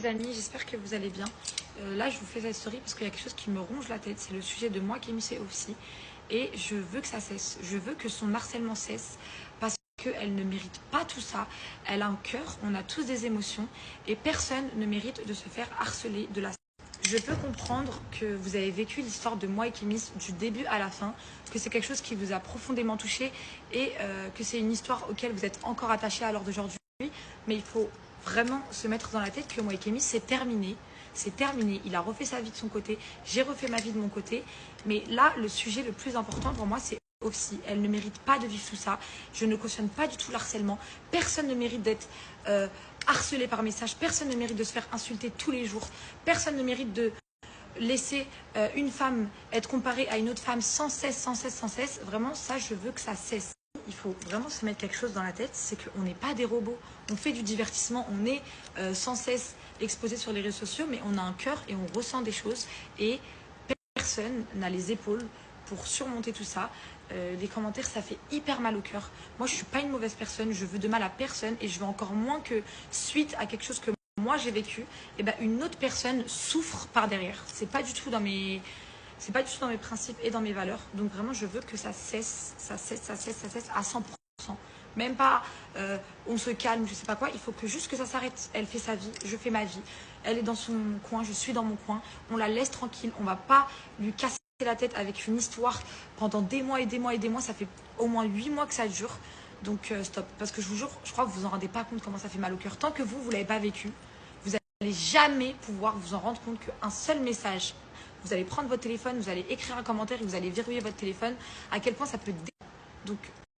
Les amis, j'espère que vous allez bien. Là, je vous fais cette story parce qu'il y a quelque chose qui me ronge la tête. C'est le sujet de moi, Kémy aussi. Et je veux que ça cesse. Je veux que son harcèlement cesse parce qu'elle ne mérite pas tout ça. Elle a un cœur, on a tous des émotions et personne ne mérite de se faire harceler de la. Je peux comprendre que vous avez vécu l'histoire de moi et Kémy du début à la fin, que c'est quelque chose qui vous a profondément touché et que c'est une histoire auquel vous êtes encore attaché à l'heure d'aujourd'hui. Mais il faut vraiment se mettre dans la tête que moi et Kémy, c'est terminé. C'est terminé. Il a refait sa vie de son côté. J'ai refait ma vie de mon côté. Mais là, le sujet le plus important pour moi, c'est aussi. Elle ne mérite pas de vivre tout ça. Je ne cautionne pas du tout l'harcèlement. Personne ne mérite d'être harcelé par message. Personne ne mérite de se faire insulter tous les jours. Personne ne mérite de laisser une femme être comparée à une autre femme sans cesse, sans cesse, sans cesse. Vraiment, ça, je veux que ça cesse. Il faut vraiment se mettre quelque chose dans la tête, c'est qu'on n'est pas des robots. On fait du divertissement, on est sans cesse exposé sur les réseaux sociaux, mais on a un cœur et on ressent des choses. Et personne n'a les épaules pour surmonter tout ça. Les commentaires, ça fait hyper mal au cœur. Moi, je ne suis pas une mauvaise personne, je veux de mal à personne et je veux encore moins que suite à quelque chose que moi j'ai vécu, et ben, une autre personne souffre par derrière. C'est pas du tout dans mes principes et dans mes valeurs. Donc vraiment, je veux que ça cesse, ça cesse, ça cesse, ça cesse à 100%. Même pas, on se calme, je sais pas quoi. Il faut que juste que ça s'arrête. Elle fait sa vie, je fais ma vie. Elle est dans son coin, je suis dans mon coin. On la laisse tranquille. On va pas lui casser la tête avec une histoire pendant des mois et des mois et des mois. Ça fait au moins 8 mois que ça dure. Donc stop. Parce que je vous jure, je crois que vous vous en rendez pas compte comment ça fait mal au cœur. Tant que vous l'avez pas vécu, vous n'allez jamais pouvoir vous en rendre compte qu'un seul message. Vous allez prendre votre téléphone, vous allez écrire un commentaire et vous allez verrouiller votre téléphone. À quel point ça peut... Donc